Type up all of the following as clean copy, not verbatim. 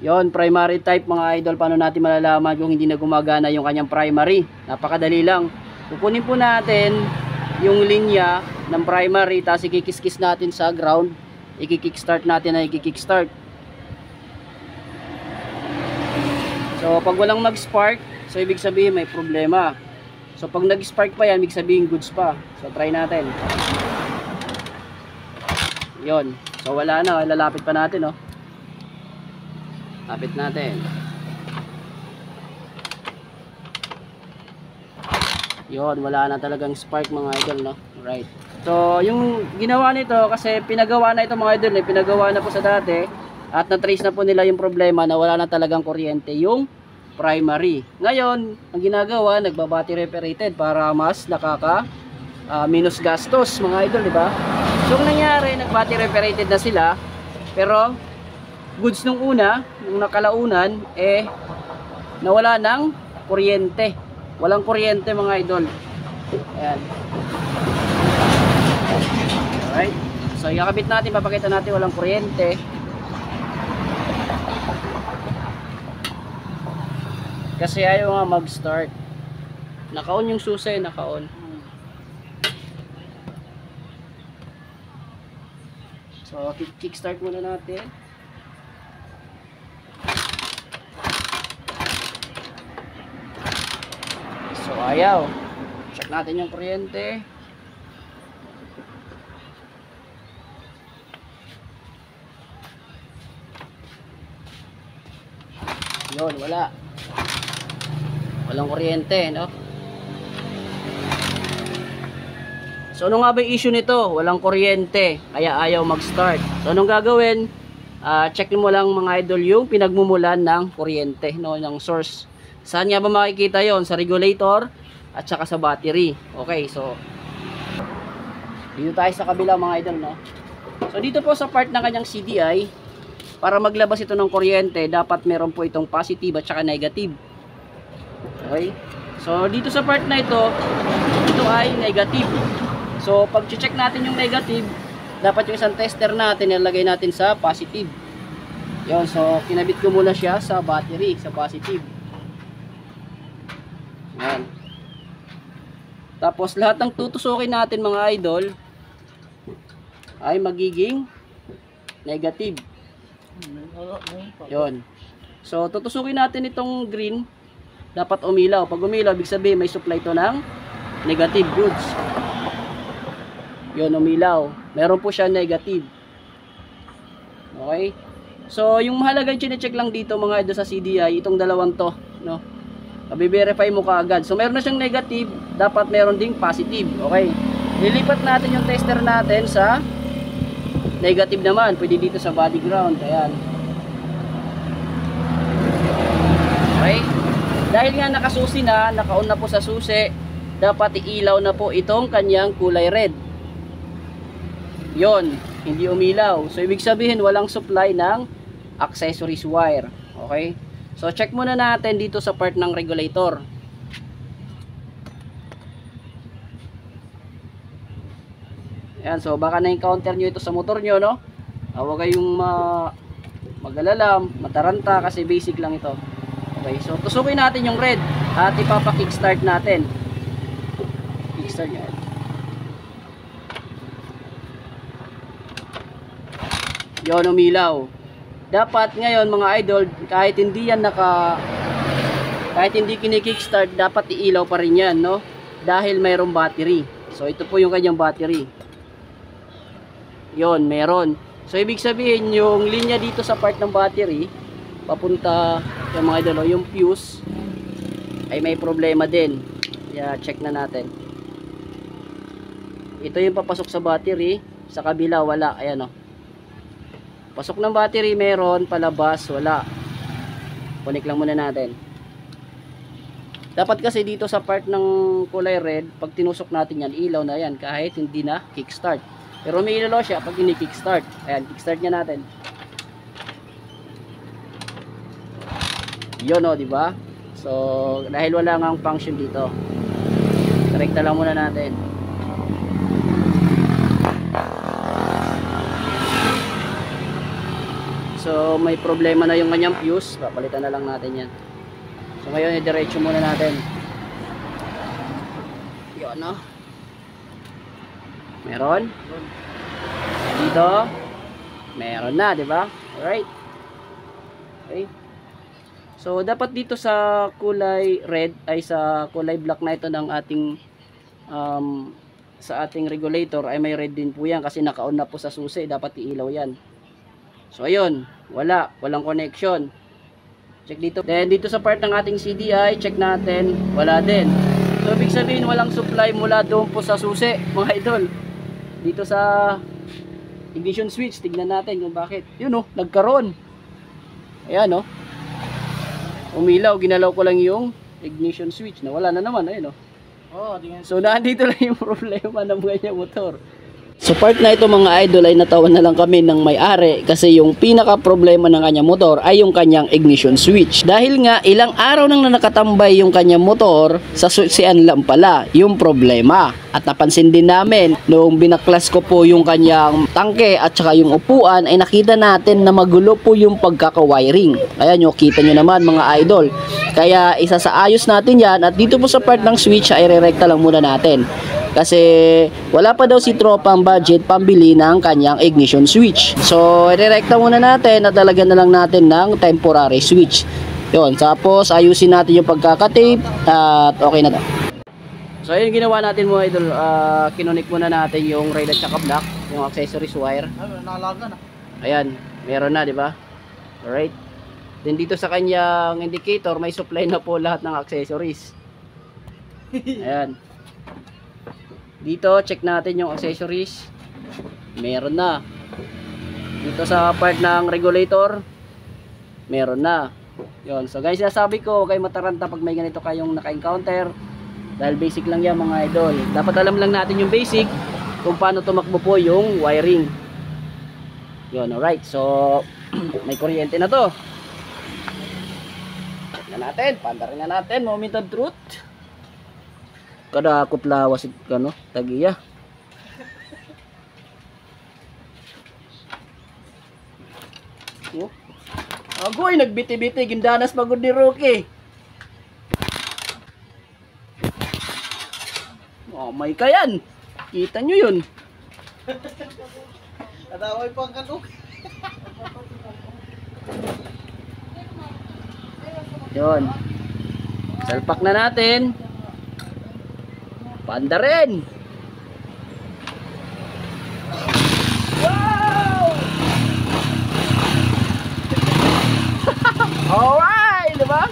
Yon, primary type mga idol. Paano natin malalaman kung hindi na gumagana yung kanyang primary? Napakadali lang. Kukunin po natin yung linya ng primary, tapos ikikiskis natin sa ground. Ikikickstart natin na ikikickstart. So pag walang mag-spark, so ibig sabihin may problema. So pag nag-spark pa yan, ibig sabihin goods pa. So try natin. Yon. So wala na, lalapit pa natin, oh. Lapit natin. Yon, wala na talagang spark mga idol, no? Right. So yung ginawa nito, kasi pinagawa na ito mga idol, pinagawa na po sa dati, at na-trace na po nila yung problema na wala na talagang kuryente yung primary. Ngayon, ang ginagawa, nagba-battery operated para mas nakaka minus gastos mga idol, di ba? So ang nangyari, nag-battery operated na sila, pero goods nung una, nung nakalaunan, nawala ng kuryente. Walang kuryente mga idol. Ayan. Alright. So ikakabit natin, papakita natin walang kuryente. Kasi ayaw nga mag-start. Naka-on yung susi, naka-on. So kick-start muna natin. So ayaw. Check natin yung kuryente. Yun, wala. Walang kuryente, no? So ano nga ba yung issue nito? Walang kuryente, kaya ayaw mag-start. So anong gagawin? Check mo lang mga idol yung pinagmumulan ng kuryente, no, ng source. Saan nga ba makikita yon? Sa regulator at saka sa battery. Okay, so dito tayo sa kabila mga idol, no? So dito po sa part ng kanyang CDI, para maglabas ito ng kuryente, dapat meron po itong positive at saka negative. Okay? So dito sa part na ito ay negative. So pag check natin yung negative, dapat yung isang tester natin ilagay natin sa positive. Yon, so kinabit ko muna siya sa battery, sa positive. Yan. Tapos lahat ng tutusukin natin mga idol ay magiging negative. Yon. So tutusukin natin itong green, dapat umilaw. Pag umilaw, ibig sabihin may supply to ng negative goods. Yon, umilaw. Meron po siya negative. Okay? So yung mahalaga yung chine-check lang dito mga idol sa CDI, itong dalawang to, no? I-verify mo kaagad. So meron na siyang negative, dapat meron ding positive. Okay. Lilipat natin yung tester natin sa negative naman. Pwede dito sa body ground. Ayan. Okay. Dahil nga nakasusi na, naka-on na po sa susi, dapat iilaw na po itong kanyang kulay red. Yon, hindi umilaw. So ibig sabihin walang supply ng accessories wire. Okay. So check muna natin dito sa part ng regulator. Ayan, so baka na-encounter nyo ito sa motor nyo, no? Huwag kayong mag-alala, mataranta, kasi basic lang ito. Okay, so tusukin natin yung red at ipapa-kickstart natin. Kickstart yan. Yon, umilaw. Dapat ngayon mga idol, kahit hindi kini-kickstart, dapat iilaw pa rin yan, no? Dahil mayroong battery. So ito po yung kanyang battery. Yon, meron. So ibig sabihin yung linya dito sa part ng battery, papunta yung mga idol, yung fuse ay may problema din. Kaya check na natin. Ito yung papasok sa battery, sa kabila wala. Ayan, oh. Pasok ng battery meron, palabas wala. Connect lang muna natin. Dapat kasi dito sa part ng kulay red, pag tinusok natin yan, ilaw na yan kahit hindi na kickstart. Pero may ilaw siya pag ini-kickstart. Ayan, kickstart niya natin. Yun, oh, di ba? So dahil wala nga ang function dito, direkta lang muna natin. So may problema na yung kanyang fuse, papalitan na lang natin yan. So ngayon i-diretso muna natin. Yun, no? Meron? Dito? Meron na, di ba? Alright. Okay. So dapat dito sa kulay red ay sa kulay black na ito ng ating sa ating regulator ay may red din po yan kasi naka-on na po sa susi, dapat iilaw yan. So ayun, walang connection. Check dito. Then dito sa part ng ating CDI, check natin, wala din. So ibig sabihin walang supply mula doon po sa susi, mga idol. Dito sa ignition switch, tignan natin kung bakit. Yun oh, nagkaroon. Ayan oh. Umilaw, ginalaw ko lang yung ignition switch, nawala na naman, ayun oh. So nandito lang yung problema ng kanyang motor. So part na ito mga idol ay natawan na lang kami ng may-ari kasi yung pinaka problema ng kanyang motor ay yung kanyang ignition switch. Dahil nga ilang araw nang nakatambay yung kanyang motor, sa susian lang pala yung problema. At napansin din namin noong binaklas ko po yung kanyang tangke at saka yung upuan ay nakita natin na magulo po yung pagkaka-wiring. Ayan nyo, kita nyo naman mga idol. Kaya isa sa ayos natin yan at dito po sa part ng switch ay re-recta lang muna natin. Kasi wala pa daw si tropa ang budget pambili ng kanyang ignition switch. So i-recta muna natin at talagan na lang natin ng temporary switch. Yun, tapos ayusin natin yung pagkakatape at okay na to. So ayun ginawa natin mga idol, kinonik muna natin yung rail at saka block, yung accessories wire. Nalaga na. Ayan, meron na, di ba? Alright. Then dito sa kanyang indicator may supply na po lahat ng accessories. Ayan. Dito, check natin yung accessories. Meron na. Dito sa part ng regulator, meron na. Yun. So guys, sabi ko, huwag kayo mataranta pag may ganito kayong naka-encounter. Dahil basic lang yan mga idol. Dapat alam lang natin yung basic kung paano tumakbo po yung wiring. Yun, alright. So, may kuryente na to. Check na natin. Pandarin na natin. Moment of truth. Kadakot lawas ano, tagiya. Oh. Agoy nagbiti-biti gindanas pagod ni Rocky. Oh, may kayan. Kita nyo yun. Nadaway pa ang kanok. Yun. Salpak na natin. Panda rin. Wow! Alright, diba?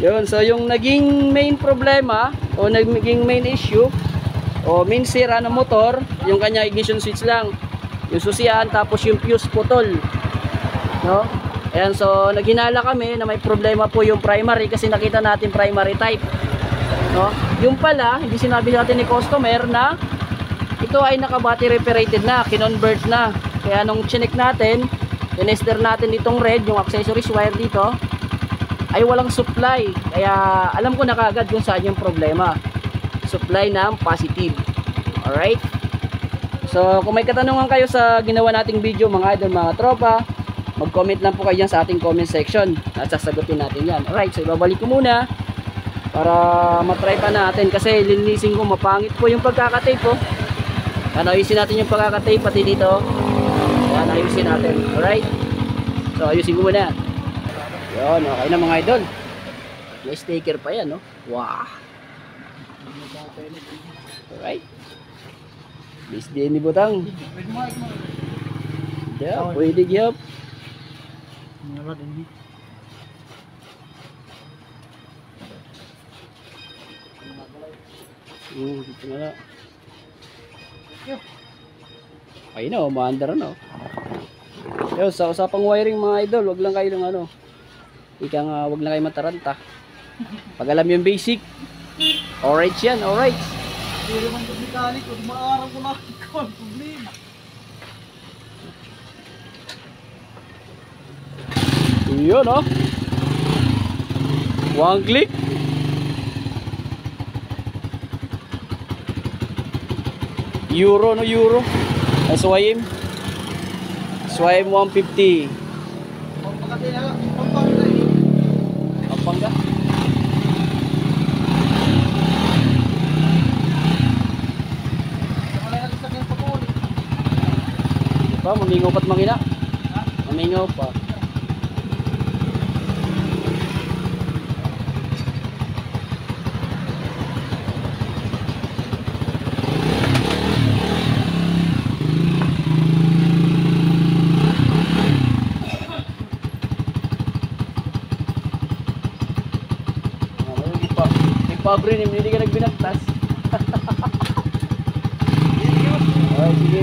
Yun, so yung naging main problema o naging main issue o main sira ng motor, yung kanya ignition switch lang, yung susian, tapos yung fuse putol, no? Ayan, so naghinala kami na may problema po yung primary kasi nakita natin primary type, no? Yung pala, hindi sinabi natin ni customer na ito ay naka battery operated na, kinonvert na. Kaya nung chinek natin, tinester natin itong red, yung accessories wire dito, ay walang supply. Kaya alam ko na kaagad kung saan yung problema. Supply ng positive. Alright? So kung may katanungan kayo sa ginawa nating video mga idol, mga tropa, mag-comment lang po kayo sa ating comment section at sasagutin natin yan. Alright, so ibabalik ko muna para matry pa natin kasi linisin ko, mapangit po yung pagkakatape po. Yan, ayusin natin yung pagkakatape pati dito. Yan, ayusin natin. Alright, so ayusin ko muna. Yun, okay na mga idol. May sticker pa yan, no? Wow. Alright. Bis din ni Butang. Yeah, pwede gyap. Dito na. Ayun na, umaandar na. Yo, sa usapang wiring mga idol, wag lang kayo ng ano. Ika nga, wag lang kayo mataranta. Pag alam yung basic, alright yan, alright. Hindi naman ito mechanic, kung maaraw ko na ang problema. Yun, oh. One click. Euro, no euro. SYM. YM 150. Pagpakati na, pagpakati na. Pampanga. Saka na natin sa kanyang pag-ulit. Diba, mamingaw pa't mangina. Ha? Mamingaw pa. Pabre ni hindi ka nagbinagtas. Ay, sige.